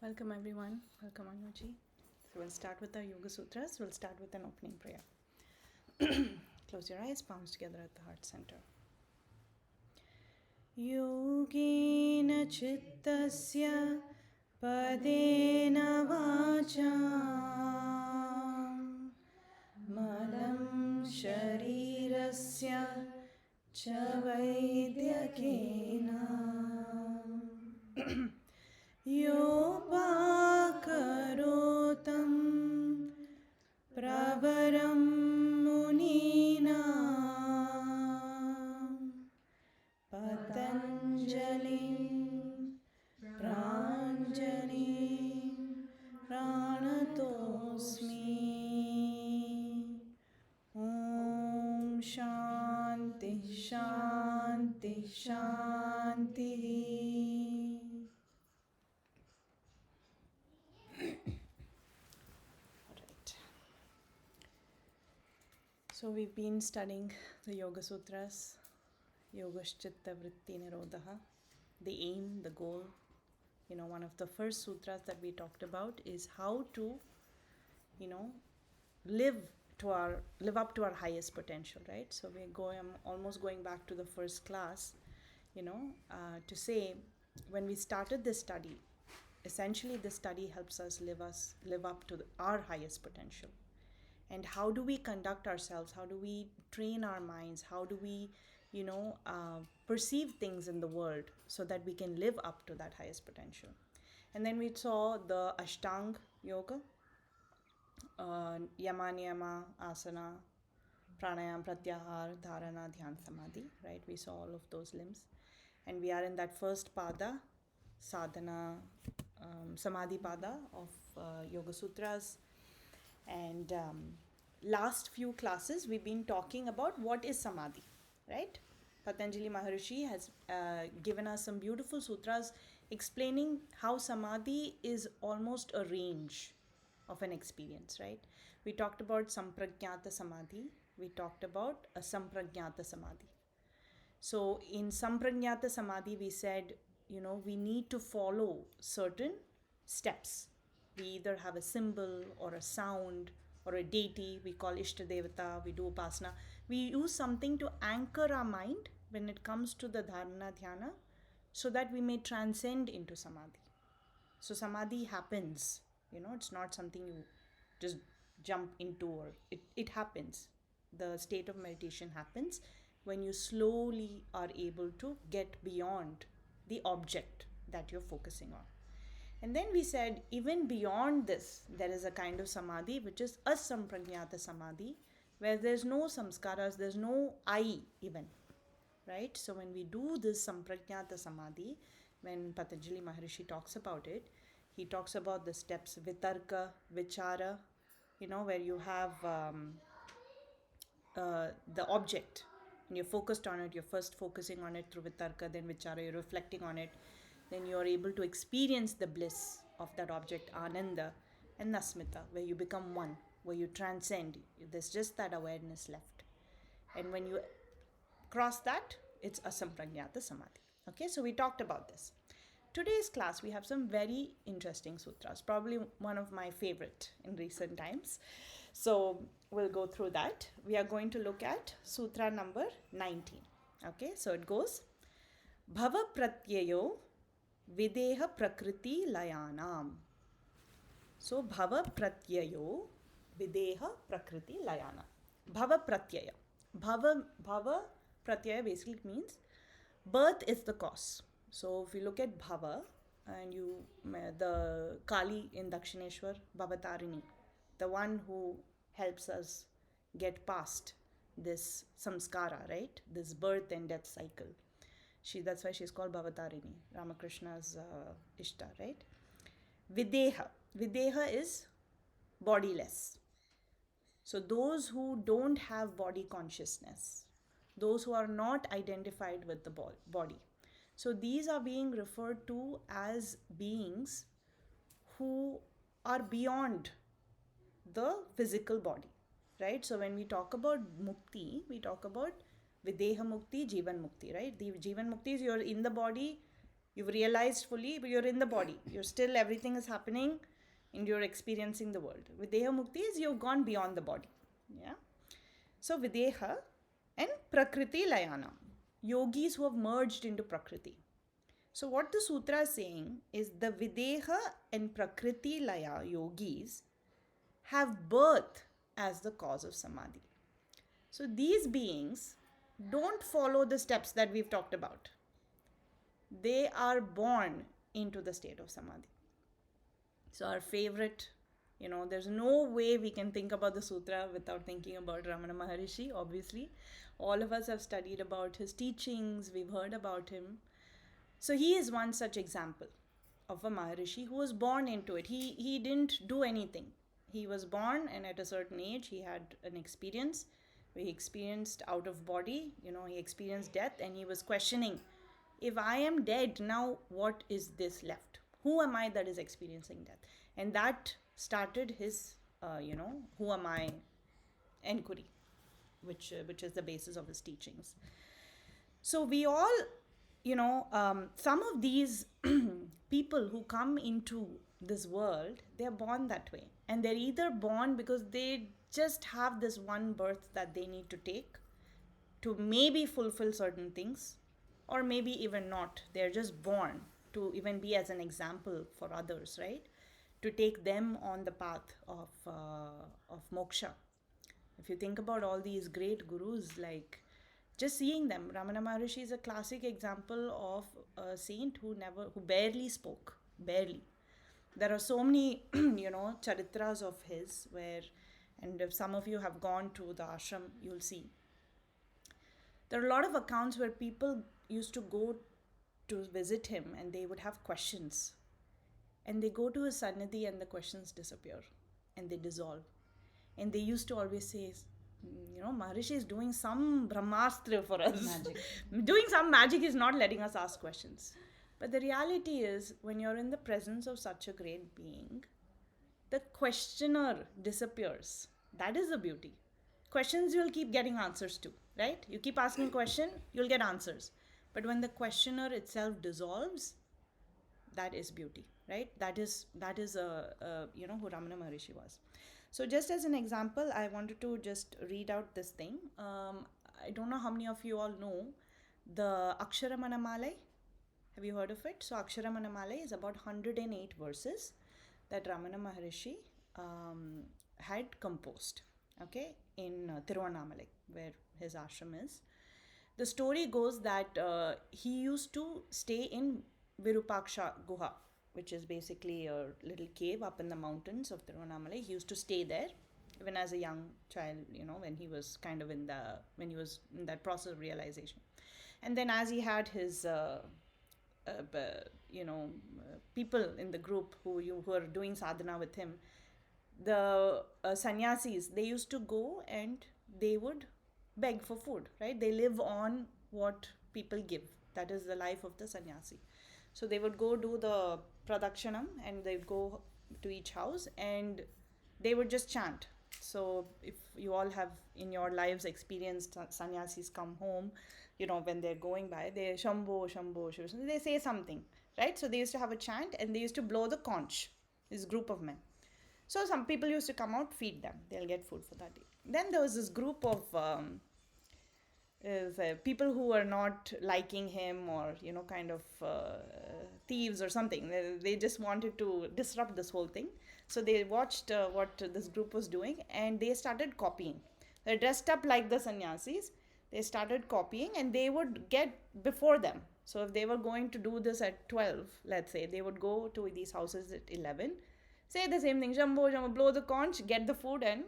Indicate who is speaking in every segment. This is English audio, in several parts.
Speaker 1: Welcome everyone. Welcome Anuji. So we'll start with our Yoga Sutras. We'll start with an opening prayer. Close your eyes, palms together at the heart center. Yogena chittasya padena vacha malam sharirasya cha vaidyakena योपाकरोतं प्रवरं मुनीनां पतञ्जलिं प्राञ्जलिं प्रणतोऽस्मि ॐ शान्ति शान्ति शान्तिः. So we've been studying the Yoga Sutras, Yogaschitta Vritti Nirodha. The aim, the goal, one of the first sutras that we talked about is how to, live up to our highest potential, right? So I'm almost going back to the first class, to say when we started this study, essentially this study helps us live up to our highest potential. And how do we conduct ourselves? How do we train our minds? How do we, perceive things in the world so that we can live up to that highest potential? And then we saw the Ashtanga Yoga, Yama, Niyama, Asana, Pranayam, Pratyahar, Dharana, Dhyan, Samadhi, right? We saw all of those limbs. And we are in that first pada, sadhana, Samadhi pada of Yoga Sutras. And last few classes we've been talking about what is Samadhi, right? Patanjali Maharishi has given us some beautiful sutras explaining how Samadhi is almost a range of an experience, right? We talked about Samprajnata Samadhi. We talked about a Samprajnata Samadhi. So in Samprajnata Samadhi we said, we need to follow certain steps. We either have a symbol or a sound or a deity, we call Ishta Devata, we do Upasana. We use something to anchor our mind when it comes to the Dharana Dhyana so that we may transcend into Samadhi. So Samadhi happens, it's not something you just jump into or it happens. The state of meditation happens when you slowly are able to get beyond the object that you're focusing on. And then we said, even beyond this, there is a kind of samadhi, which is asamprajnata samadhi, where there's no samskaras, there's no I even, right? So when we do this samprajnata samadhi, when Patanjali Maharishi talks about it, he talks about the steps vitarka, vichara, where you have the object and you're focused on it. You're first focusing on it through vitarka, then vichara, you're reflecting on it. Then you're able to experience the bliss of that object, ananda, and nasmita, where you become one, where you transcend. There's just that awareness left. And when you cross that, it's asamprajnata samadhi. Okay, so we talked about this. Today's class, we have some very interesting sutras, probably one of my favorite in recent times. So we'll go through that. We are going to look at sutra number 19. Okay, so it goes, Bhava Pratyayo Videha Prakriti Layanam. So Bhava Pratyayo Videha Prakriti Layana. Bhava Pratyaya. Bhava Pratyaya basically means birth is the cause. So if you look at Bhava and the Kali in Dakshineshwar, Bhavatarini, the one who helps us get past this samskara, right? This birth and death cycle. That's why she's called Bhavatarini, Ramakrishna's Ishta, right? Videha. Videha is bodiless. So those who don't have body consciousness, those who are not identified with the body. So these are being referred to as beings who are beyond the physical body, right? So when we talk about mukti, we talk about Videha Mukti, Jivan Mukti, right? The Jivan Mukti is you're in the body You've realized fully, but you're in the body. You're still, everything is happening and you're experiencing the world. Videha Mukti is you've gone beyond the body. Yeah. So Videha and Prakriti Layana. Yogis who have merged into Prakriti. So what the sutra is saying is the Videha and Prakriti Laya yogis have birth as the cause of Samadhi. So these beings don't follow the steps that we've talked about. They are born into the state of Samadhi. So our favorite, there's no way we can think about the sutra without thinking about Ramana Maharishi, obviously. All of us have studied about his teachings, we've heard about him. So he is one such example of a Maharishi who was born into it. He didn't do anything. He was born, and at a certain age he had an experience where he experienced out of body, he experienced death, and he was questioning, if I am dead, now what is this left? Who am I that is experiencing death? And that started his, who am I inquiry, which is the basis of his teachings. So we all, some of these people who come into this world, they're born that way. And they're either born because they just have this one birth that they need to take to maybe fulfill certain things, or maybe even not. They're just born to even be as an example for others, right? To take them on the path of moksha. If you think about all these great gurus, like just seeing them, Ramana Maharishi is a classic example of a saint who barely spoke, barely. There are so many, charitras of his where, and if some of you have gone to the ashram, you'll see. There are a lot of accounts where people used to go to visit him and they would have questions. And they go to his sannidhi and the questions disappear and they dissolve. And they used to always say, Maharishi is doing some brahmastra for us.
Speaker 2: Magic.
Speaker 1: Doing some magic, is not letting us ask questions. But the reality is, when you're in the presence of such a great being, the questioner disappears. That is the beauty. Questions you'll keep getting answers to, right? You keep asking question, you'll get answers. But when the questioner itself dissolves, that is beauty, right? That is who Ramana Maharishi was. So just as an example, I wanted to just read out this thing. I don't know how many of you all know the Aksharamanamala. Have you heard of it? So Aksharamanamala is about 108 verses that Ramana Maharishi had composed, okay, in Tiruvannamalai, where his ashram is. The story goes that he used to stay in Virupaksha Guha, which is basically a little cave up in the mountains of Tiruvannamalai. He used to stay there even as a young child, when he was when he was in that process of realization. And then as he had his people in the group who are doing sadhana with him, the sannyasis, they used to go and they would beg for food, right? They live on what people give. That is the life of the sannyasi. So they would go do the pradakshanam and they'd go to each house and they would just chant. So if you all have in your lives experienced sannyasis come home, when they're going by, they Shambho, Shambho, Shambho, they say something, right? So they used to have a chant and they used to blow the conch, this group of men. So some people used to come out, feed them. They'll get food for that day. Then there was this group of people who were not liking him or, kind of thieves or something. They just wanted to disrupt this whole thing. So they watched what this group was doing and they started copying. They dressed up like the sannyasis. They started copying and they would get before them. So if they were going to do this at 12, let's say, they would go to these houses at 11, say the same thing, Shambho, Shambho, blow the conch, get the food and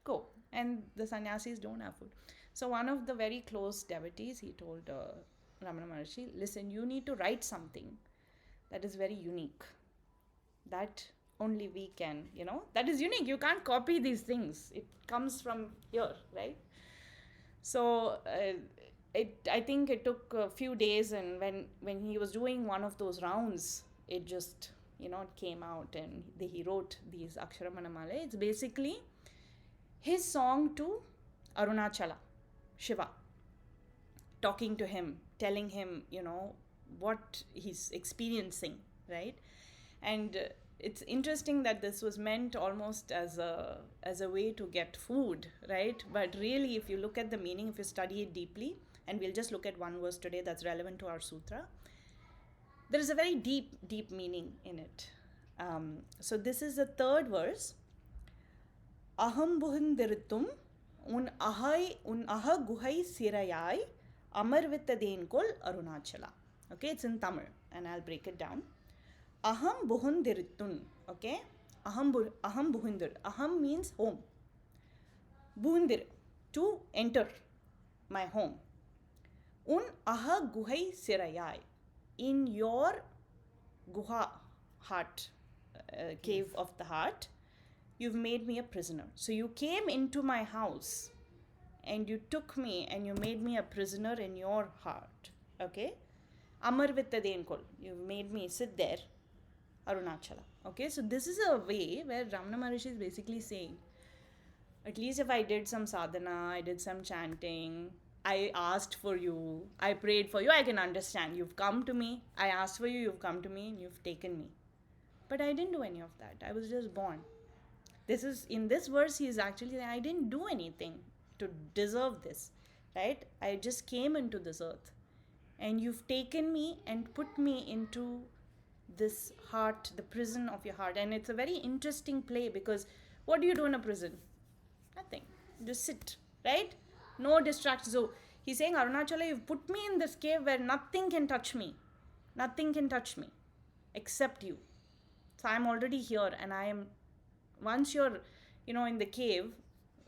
Speaker 1: go. And the sannyasis don't have food. So one of the very close devotees, he told Ramana Maharishi, listen, you need to write something that is very unique. That only we can, that is unique. You can't copy these things. It comes from here, right? So I think it took a few days, and when he was doing one of those rounds, it just, it came out and he wrote these Aksharamanamala. It's basically his song to Arunachala, Shiva, talking to him, telling him, what he's experiencing, right? And it's interesting that this was meant almost as a way to get food, right? But really, if you look at the meaning, if you study it deeply, and we'll just look at one verse today that's relevant to our sutra, there is a very deep meaning in it. So this is the third verse. Aham buhindirtum un aha guhai sirayai amarvittadeen kol arunachala. Okay, it's in Tamil, and I'll break it down. Aham buhindirtun. Okay, aham buhindir. Aham means home. Buhindir, to enter my home. Un aha guhai sirayai, in your guha, heart, cave of the heart, you've made me a prisoner. So you came into my house and you took me and you made me a prisoner in your heart. Okay? Amar Vittadenkol. You've made me sit there. Arunachala. Okay? So this is a way where Ramana Maharishi is basically saying, at least if I did some sadhana, I did some chanting, I asked for you, I prayed for you, I can understand. You've come to me, I asked for you, you've come to me, and you've taken me. But I didn't do any of that. I was just born. This is, in this verse, he is actually saying, I didn't do anything to deserve this, right? I just came into this earth. And you've taken me and put me into this heart, the prison of your heart. And it's a very interesting play, because what do you do in a prison? Nothing. Just sit, right? No distractions. So he's saying, Arunachala, you've put me in this cave where nothing can touch me. Nothing can touch me except you. So I'm already here, and I am, once you're, in the cave,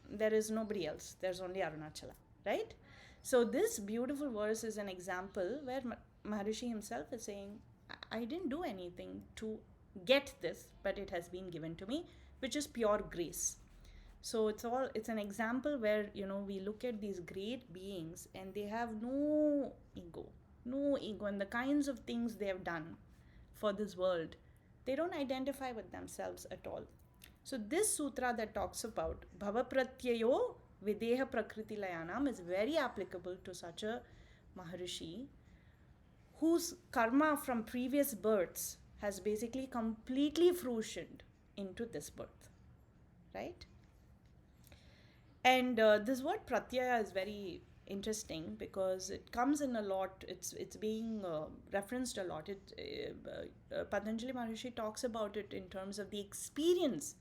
Speaker 1: there is nobody else. There's only Arunachala, right? So this beautiful verse is an example where Maharishi himself is saying, I didn't do anything to get this, but it has been given to me, which is pure grace. So it's an example where, we look at these great beings and they have no ego, and the kinds of things they have done for this world, they don't identify with themselves at all. So this sutra that talks about bhava pratyayo videha prakriti layanam is very applicable to such a Maharishi whose karma from previous births has basically completely fruitioned into this birth, right? And this word pratyaya is very interesting because it comes in a lot. It's being referenced a lot. Patanjali Maharishi talks about it in terms of the experience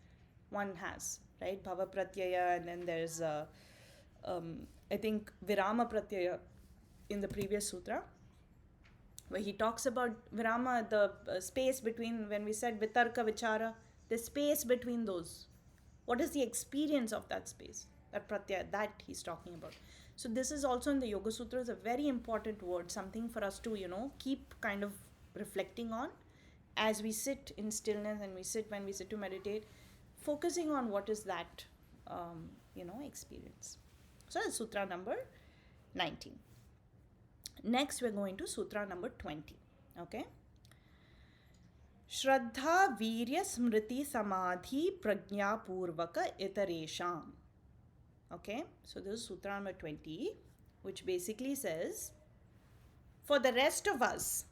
Speaker 1: one has, right? Bhava pratyaya, and then there's I think virama pratyaya in the previous sutra, where he talks about virama, the space between, when we said vitarka vichara, the space between those. What is the experience of that space? That pratyaya, that he's talking about. So this is also in the Yoga Sutras a very important word, something for us to, keep kind of reflecting on as we sit in stillness and when we sit to meditate, focusing on what is that, experience. So that's Sutra number 19. Next, we're going to Sutra number 20. Okay? Shraddha Virya Smriti Samadhi Prajna Purvaka Itaresham. Okay? So this is Sutra number 20, which basically says, for the rest of us,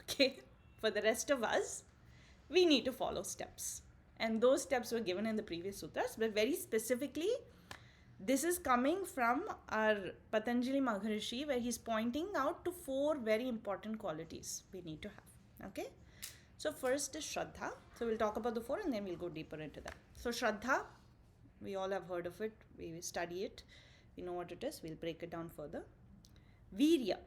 Speaker 1: okay? For the rest of us, we need to follow steps. And those steps were given in the previous sutras, but very specifically, this is coming from our Patanjali Maharishi, where he's pointing out to 4 very important qualities we need to have. Okay? So first is Shraddha. So we'll talk about the 4 and then we'll go deeper into them. So Shraddha, we all have heard of it. We study it. We know what it is. We'll break it down further. Virya.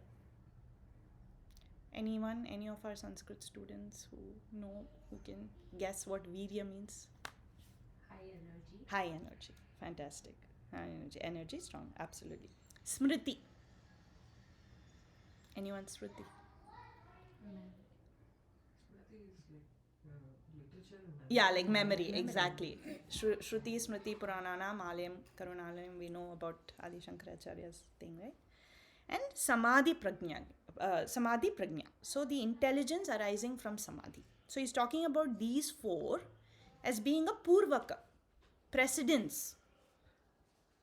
Speaker 1: Anyone, any of our Sanskrit students who can guess what Virya means?
Speaker 2: High energy.
Speaker 1: High energy. Fantastic. High energy. Energy strong. Absolutely. Smriti. Anyone Smriti? Yeah, like memory. Exactly. Shruti, Smriti, Purananam, Alayam, Karunalayam. We know about Adi Shankaracharya's thing, right? And Samadhi Prajna. Samadhi Prajna. So the intelligence arising from Samadhi. So he's talking about these 4 as being a Purvaka, precedence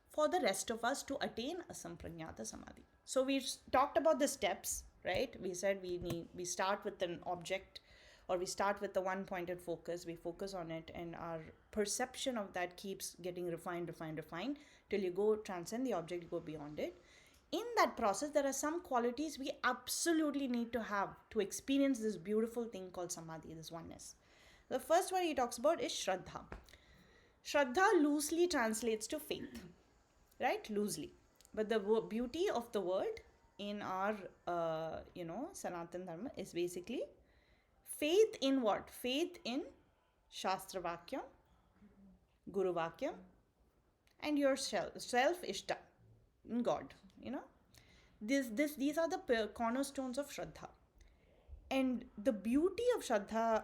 Speaker 1: for the rest of us to attain a Samprajnata Samadhi. So we've talked about the steps, right? We said we start with an object, or we start with the one pointed focus, we focus on it, and our perception of that keeps getting refined till you go transcend the object, you go beyond it. In that process, there are some qualities we absolutely need to have to experience this beautiful thing called samadhi, this oneness. The first one he talks about is Shraddha. Shraddha loosely translates to faith, right? Loosely. But the beauty of the word in our, Sanatan Dharma is basically faith in what? Faith in Shastra Vakyam, Guru Vakyam, and yourself, self Ishta, in God, you know. These are the cornerstones of Shraddha. And the beauty of Shraddha,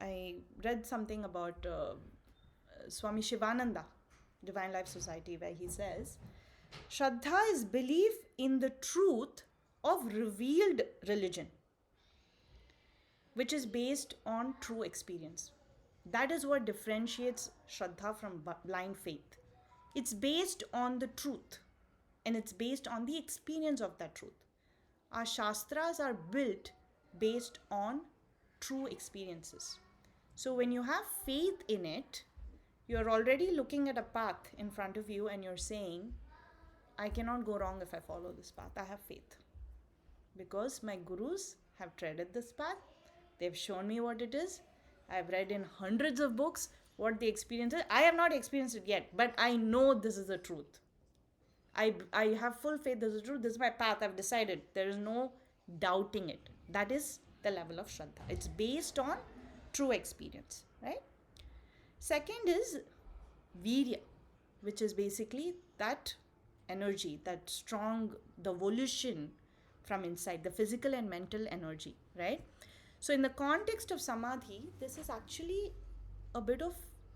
Speaker 1: I read something about Swami Shivananda, Divine Life Society, where he says, Shraddha is belief in the truth of revealed religion, which is based on true experience. That is what differentiates Shraddha from blind faith. It's based on the truth, and it's based on the experience of that truth. Our Shastras are built based on true experiences. So when you have faith in it, you're already looking at a path in front of you and you're saying, I cannot go wrong if I follow this path. I have faith. Because my gurus have treaded this path. They've shown me what it is. I've read in hundreds of books what the experience is. I have not experienced it yet, but I know this is the truth. I have full faith this is true. This is my path. I've decided. There is no doubting it. That is the level of Shraddha. It's based on true experience, right? Second is Virya, which is basically that energy, that strong, the volition from inside, the physical and mental energy, right? So in the context of Samadhi, this is actually a bit of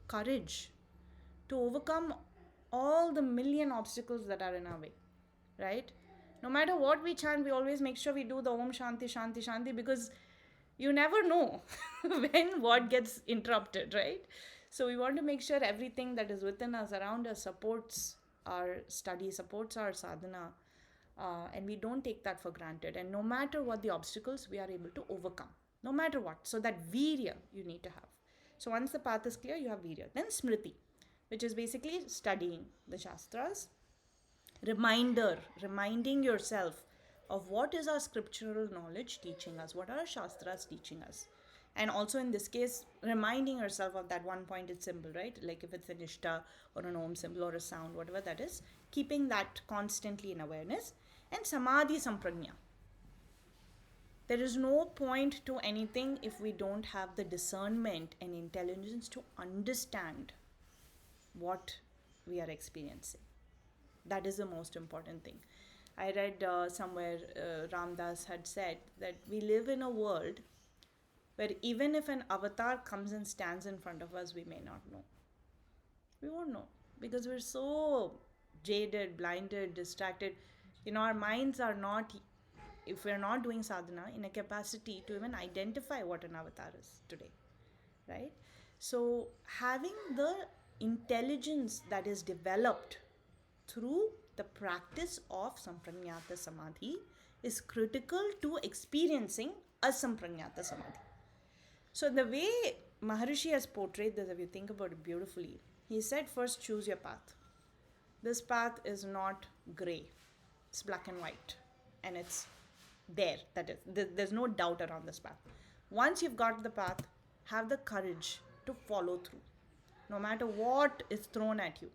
Speaker 1: courage to overcome all the million obstacles that are in our way, right? No matter what we chant, we always make sure we do the Om Shanti Shanti Shanti, because you never know when what gets interrupted, right? So we want to make sure everything that is within us, around us, supports our study, supports our sadhana, and we don't take that for granted. And no matter what the obstacles, we are able to overcome, no matter what. So that virya you need to have. So once the path is clear, you have virya. Then smriti, which is basically studying the Shastras. Reminding yourself of what is our scriptural knowledge teaching us, what are our Shastras teaching us. And also in this case, reminding yourself of that one pointed symbol, right? Like if it's an Ishta or an Om symbol or a sound, whatever that is, keeping that constantly in awareness. And Samadhi Samprajna. There is no point to anything if we don't have the discernment and intelligence to understand what we are experiencing. That is the most important thing. I read somewhere Ramdas had said that we live in a world where even if an avatar comes and stands in front of us, we may not know. We won't know because we're so jaded, blinded, distracted. Our minds are not, if we're not doing sadhana, in a capacity to even identify what an avatar is today, right? So having the intelligence that is developed through the practice of Samprajnata Samadhi is critical to experiencing Asamprajnata Samadhi. So the way Maharishi has portrayed this, if you think about it beautifully, he said first choose your path. This path is not grey, it's black and white, and it's there. That is, there's no doubt around this path. Once you've got the path, have the courage to follow through, no matter what is thrown at you.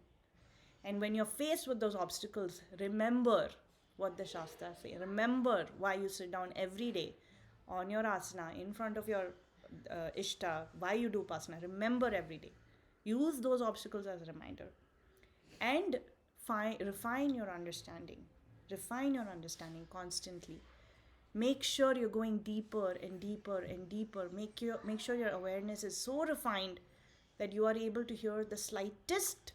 Speaker 1: And when you're faced with those obstacles, remember what the Shastras say. Remember why you sit down every day on your asana in front of your Ishta, why you do Upasana. Remember every day. Use those obstacles as a reminder. And refine your understanding. Refine your understanding constantly. Make sure you're going deeper and deeper and deeper. Make sure your awareness is so refined that you are able to hear the slightest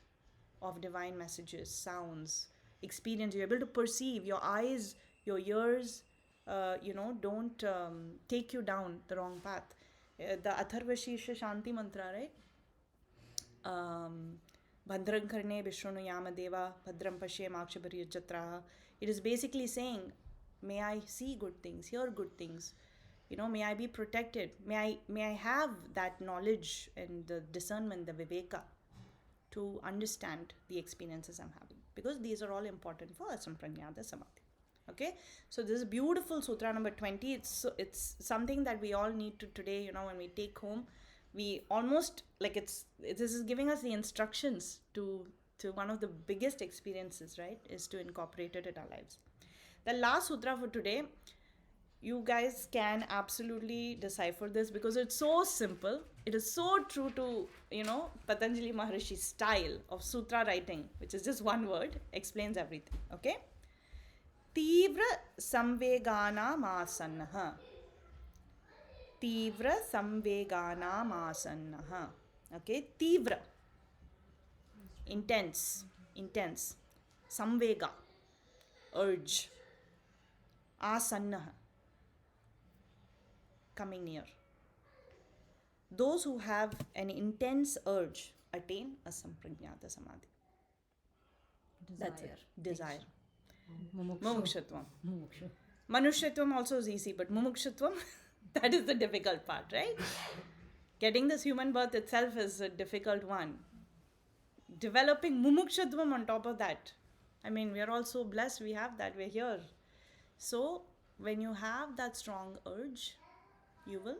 Speaker 1: of divine messages, sounds, experience. You're able to perceive. Your eyes, your ears, don't take you down the wrong path. The Atharva Shirsha Shanti mantra, right? Bhadram karne vishrunu yamadeva bhadram pashe makshabhari jatraha. It is basically saying, May I see good things, hear good things. May I be protected. May I have that knowledge and the discernment, the viveka, to understand the experiences I'm having. Because these are all important for asamprajnata samadhi. Okay, so this is beautiful sutra number 20. It's something that we all need to today. When we take home, we almost like this is giving us the instructions to one of the biggest experiences, right? Is to incorporate it in our lives. The last sutra for today, you guys can absolutely decipher this because it's so simple. It is so true to Patanjali Maharishi's style of sutra writing, which is just one word, explains everything. Okay, तीव्र संवेगानामासन्नः. तीव्र संवेगानामासन्नः. Okay, तीव्र, intense, samvega, urge, asannah, coming near. Those who have an intense urge attain a samprajnata samadhi. That's it. Desire. Mumukshatvam. Manushyattvam also is easy, but mumukshatvam, that is the difficult part, right? Getting this human birth itself is a difficult one. Developing mumukshatvam on top of that. I mean, we are all so blessed we have that. We're here. So, when you have that strong urge, you will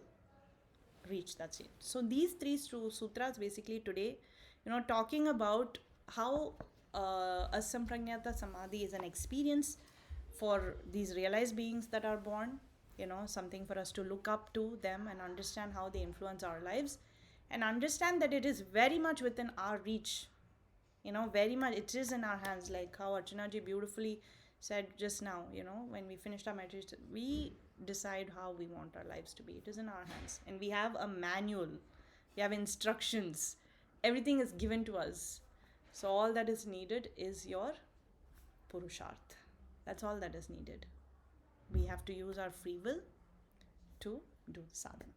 Speaker 1: reach that state. So, these three sutras basically today, talking about how asamprajnata samadhi is an experience for these realized beings that are born, something for us to look up to them and understand how they influence our lives, and understand that it is very much within our reach. Very much it is in our hands, like how Archana ji beautifully said just now. When we finished our meditation, we decide how we want our lives to be. It is in our hands, and we have a manual, we have instructions, everything is given to us. So all that is needed is your purusharth. That's all that is needed. We have to use our free will to do the sadhana.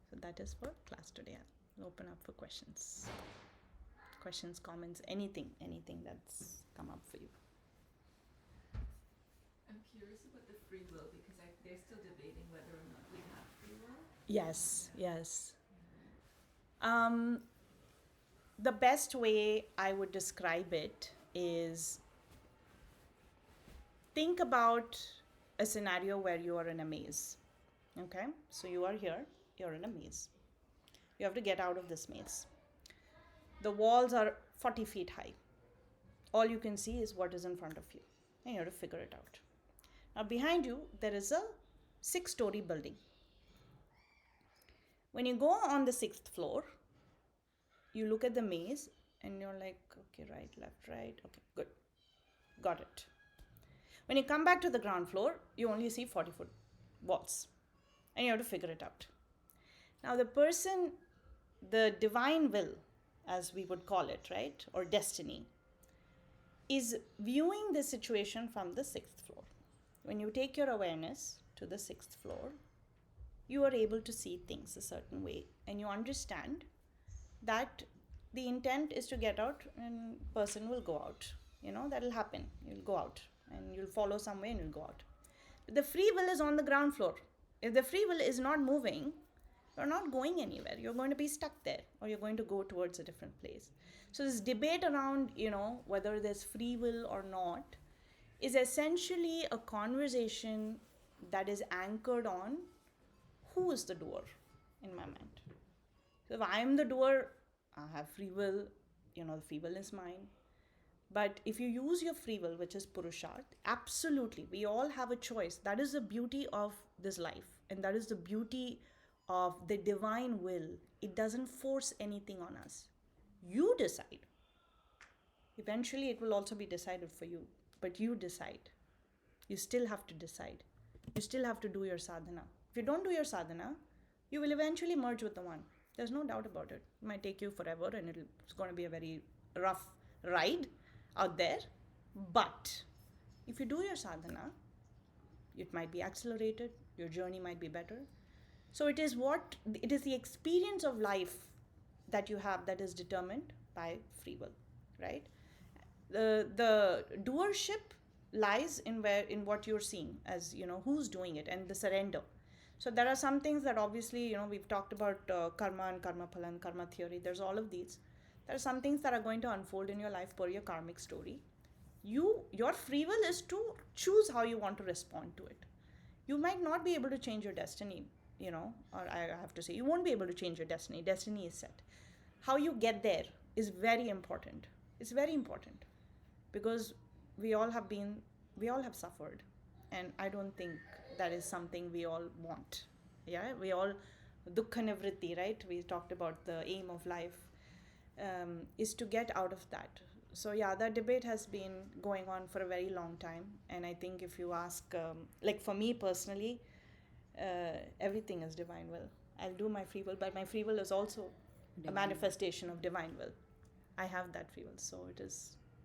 Speaker 1: So that is for class today. I'll open up for questions, comments, anything that's come up for you.
Speaker 2: I'm curious about the free will because they're still debating whether or not we have free will.
Speaker 1: Yes. The best way I would describe it is, think about a scenario where you are in a maze. Okay, so you are here, you're in a maze. You have to get out of this maze. The walls are 40 feet high. All you can see is what is in front of you, and you have to figure it out. Now behind you, there is a 6-story building. When you go on the 6th floor, you look at the maze and you're like, okay, right, left, right, okay, good, got it. When you come back to the ground floor, you only see 40-foot walls, and you have to figure it out. Now the divine will, as we would call it, right, or destiny, is viewing the situation from the 6th floor. When you take your awareness to the 6th floor, you are able to see things a certain way, and you understand that the intent is to get out, and person will go out. That'll happen. You'll go out and you'll follow some way and you'll go out. But the free will is on the ground floor. If the free will is not moving, you're not going anywhere. You're going to be stuck there, or you're going to go towards a different place. So this debate around, whether there's free will or not, is essentially a conversation that is anchored on who is the doer in my mind. So if I am the doer, I have free will, the free will is mine. But if you use your free will, which is purusharth, absolutely, we all have a choice. That is the beauty of this life, and that is the beauty of the divine will. It doesn't force anything on us. You decide. Eventually, it will also be decided for you, but you decide. You still have to decide. You still have to do your sadhana. If you don't do your sadhana, you will eventually merge with the one. There's no doubt about it. It might take you forever, and it's going to be a very rough ride out there. But if you do your sadhana, it might be accelerated. Your journey might be better. So it is the experience of life that you have that is determined by free will, right? The doership lies in what you're seeing as, who's doing it, and the surrender. So there are some things that obviously, we've talked about karma and karma phala and karma theory. There's all of these. There are some things that are going to unfold in your life per your karmic story. Your free will is to choose how you want to respond to it. You might not be able to change your destiny, or I have to say, you won't be able to change your destiny. Destiny is set. How you get there is very important. It's very important, because we all have been, we all have suffered, and I don't think that is something we all want. Yeah, we all, dukkha nivritti, right? We talked about the aim of life, is to get out of that. So yeah, that debate has been going on for a very long time, and I think if you ask, like for me personally, everything is divine will. I'll do my free will, but my free will is also a
Speaker 3: Divine.
Speaker 1: manifestation of divine will. I have that free will, so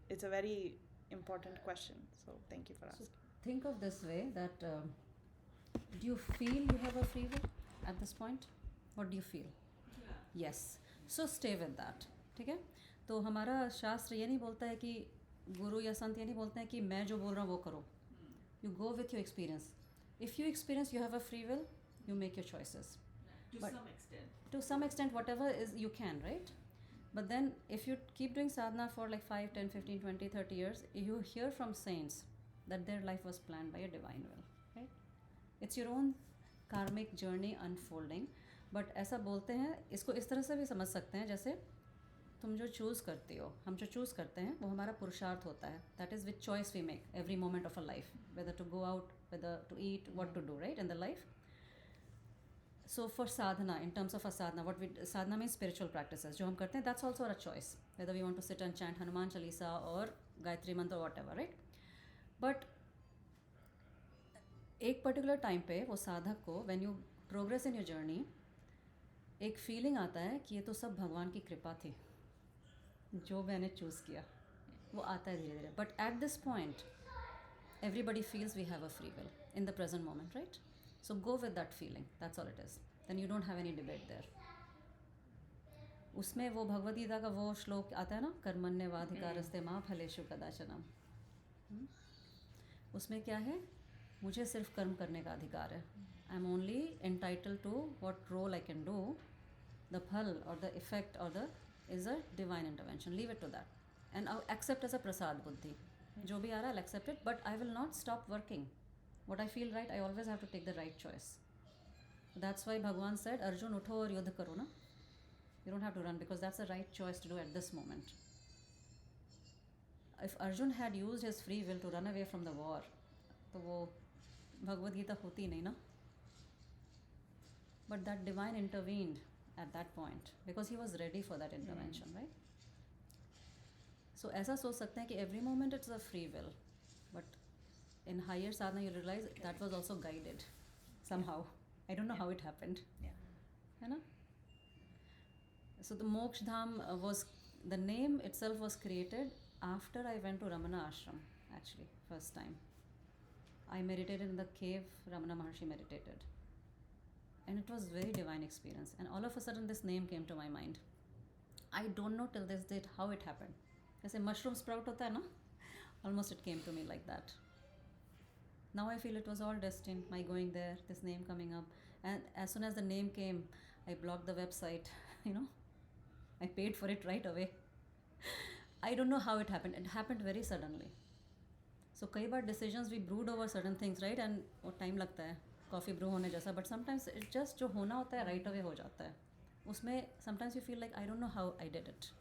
Speaker 1: it's a very important question. So thank you for asking.
Speaker 3: Think of this way that do you feel you have a free will at this point? What do you feel? Yes. So stay with that. ठीक है. तो हमारा शास्त्र ये नहीं बोलता है कि गुरु या संत ये नहीं बोलते हैं कि मैं जो बोल रहा हूँ वो करो. You go with your experience. If you experience you have a free will, you make your choices.
Speaker 2: To
Speaker 3: But-
Speaker 2: some extent.
Speaker 3: To some extent, whatever is you can, right? But then if you keep doing sadhana for like 5, 10, 15, 20, 30 years, you hear from saints that their life was planned by a divine will, right? It's your own karmic journey unfolding. But ऐसा बोलते हैं, इसको इस तरह से भी समझ सकते हैं जैसे तुम जो चूज़ करती हो, हम जो चूज़ करते हैं वो हमारा पुरुषार्थ होता है. That is which choice we make every moment of a life, whether to go out, whether to eat, what to do, right, in the life. So for sadhana, in terms of a sadhana, sadhana means spiritual practices. जो हम करते हैं, that's also a choice. Whether we want to sit and chant Hanuman Chalisa or Gayatri Mantra or whatever, right? But एक particular time पे वो साधक को, when you progress in your journey, एक feeling आता है कि ये तो सब भगवान की कृपा थी, जो मैंने choose किया, वो आता है धीरे धीरे. But at this point, everybody feels we have a free will in the present moment, right? So go with that feeling. That's all it is. Then you don't have any debate there. उसमें वो भगवद गीता का वो श्लोक आता है ना, कर्मण्यवाधिकारस्ते मां फलेषु कदाचनम. उसमें क्या है, मुझे सिर्फ कर्म करने का अधिकार है. I am only entitled to what role I can do. The फल और द इफेक्ट और the is a divine intervention. Leave it to that and accept as a prasad बुद्धि. जो भी आ रहा है, I'll accept it, but I will not stop working. What I feel right, I always have to take the right choice. That's why Bhagwan said, Arjun, utho aur yudh karo na. You don't have to run, because that's the right choice to do at this moment. If Arjun had used his free will to run away from the war, तो वो भगवद गीता होती नहीं ना. But that divine intervened at that point because he was ready for that intervention, right? So ऐसा सोच सकते हैं कि every moment it's a free will, but in higher sadhana you realize that was also guided somehow. I don't know how it happened.
Speaker 1: Yeah.
Speaker 3: है ना? So the Mokshadham was, the name itself was created after I went to Ramana ashram, actually, first time. I meditated in the cave Ramana Maharshi meditated. And it was very divine experience. And all of a sudden this name came to my mind. I don't know till this date how it happened. जैसे mushroom sprout होता है ना? Almost it came to me like that. Now I feel it was all destined, my going there, this name coming up. And as soon as the name came, I blocked the website, I paid for it right away. I don't know how it happened. It happened very suddenly. So कई बार decisions we brood over certain things, right? And वो time लगता है coffee brew होने जैसा. But sometimes it just जो होना होता है right away हो जाता है. उसमें sometimes you feel like I don't know how I did it.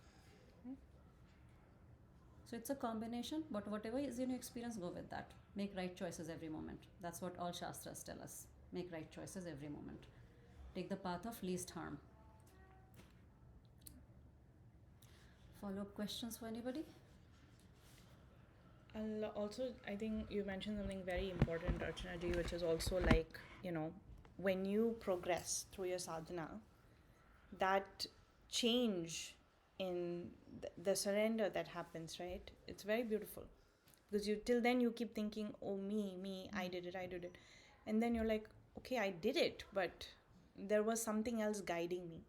Speaker 3: So it's a combination, but whatever is in your experience, go with that. Make right choices every moment. That's what all Shastras tell us. Make right choices every moment. Take the path of least harm. Follow-up questions for anybody?
Speaker 1: I'll also, I think you mentioned something very important, Archana ji, which is also like, when you progress through your sadhana, that change in the surrender that happens, right? It's very beautiful. Because till then you keep thinking, oh, me, I did it. And then you're like, okay, I did it, but there was something else guiding me.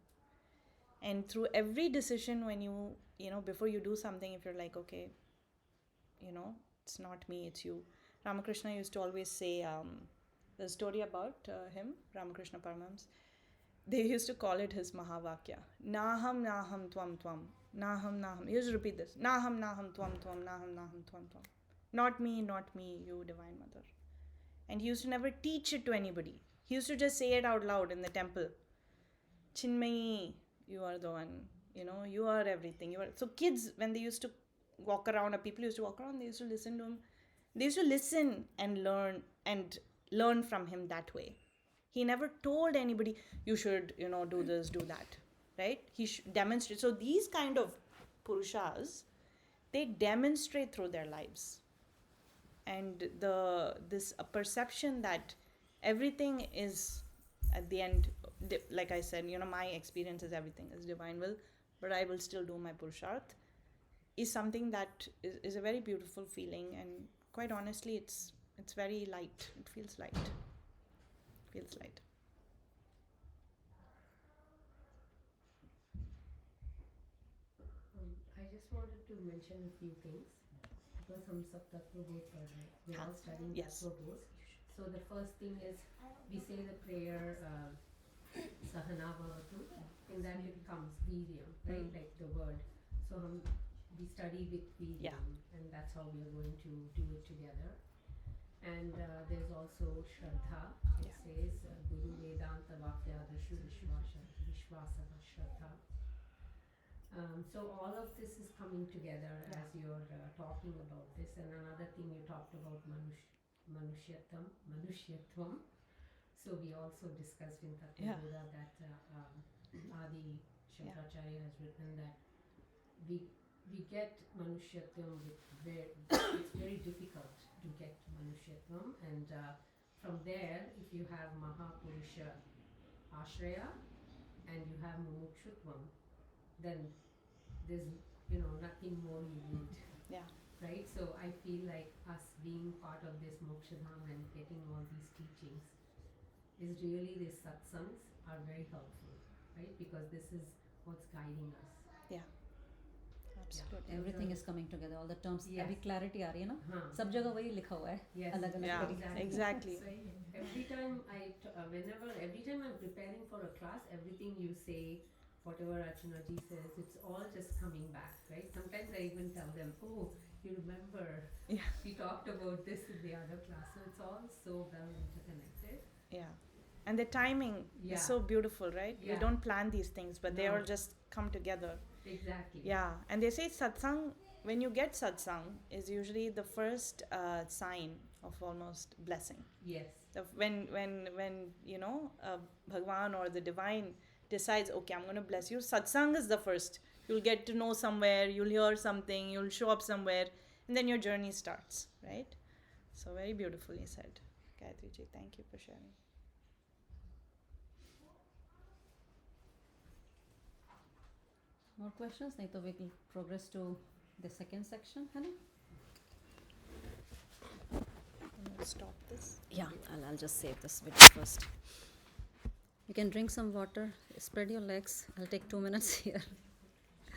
Speaker 1: And through every decision when you before you do something, if you're like, okay, It's not me, it's you. Ramakrishna used to always say the story about him, Ramakrishna Paramahams. They used to call it his Mahavakya. Naham naham tvam tvam. Naham naham. He used to repeat this. Naham naham tvam tvam. Naham naham tvam tvam. Not me, you Divine Mother. And he used to never teach it to anybody. He used to just say it out loud in the temple. Chinmayi, you are the one. You are everything. You are. So kids, when they used to walk around, or people used to walk around, they used to listen to him. They used to listen and learn from him that way. He never told anybody, you should, do this, do that. Right? He demonstrate. So these kind of purushas, they demonstrate through their lives. And this perception that everything is, at the end, like I said, my experience is everything is divine will, but I will still do my purusharth, is something that is a very beautiful feeling. And quite honestly, it's very light. It feels light.
Speaker 4: I just wanted to mention a few things because हम सब तत्व बोध पढ़ रहे हैं. We're all studying
Speaker 1: Yes.
Speaker 4: तत्व बोध. So the first thing is we say the prayer Sahana Bhavatu, and then it comes Viryam, right? Like the word. So we study with Viryam, and that's how we are going to do it together. And there's also Shraddha. It says Guru Vedanta Vakyadashu Vishwasa Shraddha. So all of this is coming together as you're talking about this. And another thing you talked about Manushyattvam. So we also discussed in Tattva Buddha that Adi Shankaracharya has written that we get Manushyattvam it's very difficult to get Manushyattvam, and from there, if you have Mahapurusha Ashraya and you have Mokshadham, then there's nothing more you need.
Speaker 1: Yeah.
Speaker 4: Right? So I feel like us being part of this Mokshadham and getting all these teachings is really, these satsangs are very helpful, right? Because this is what's guiding us.
Speaker 1: Yeah. Absolutely.
Speaker 3: Everything is coming together, all the terms.
Speaker 4: Yes.
Speaker 3: अभी clarity आ रही है ना,
Speaker 4: हाँ.
Speaker 3: सब जगह वही लिखा हुआ है,
Speaker 4: Yes.
Speaker 3: अलग-अलग
Speaker 1: Yeah.
Speaker 3: तरीके से.
Speaker 1: Exactly.
Speaker 4: Every time every time I'm preparing for a class, everything you say, whatever Archana ji says, it's all just coming back, right? Sometimes I even tell them, oh, you remember we talked about this in the other class. So it's all so well interconnected.
Speaker 1: Yeah. And the timing is so beautiful, right? We don't plan these things, but they all just come together.
Speaker 4: Exactly.
Speaker 1: Yeah. And they say satsang, when you get satsang, is usually the first sign of almost blessing.
Speaker 4: Yes.
Speaker 1: When Bhagwan or the divine decides, okay, I'm going to bless you, satsang is the first. You'll get to know somewhere, you'll hear something, you'll show up somewhere, and then your journey starts, right? So very beautifully said. Gayatri ji, thank you for sharing.
Speaker 3: More questions? नहीं तो we will progress to the second section, है ना?
Speaker 1: Let's stop this.
Speaker 3: Yeah, I'll just save this video first. You can drink some water, spread your legs. I'll take 2 minutes here.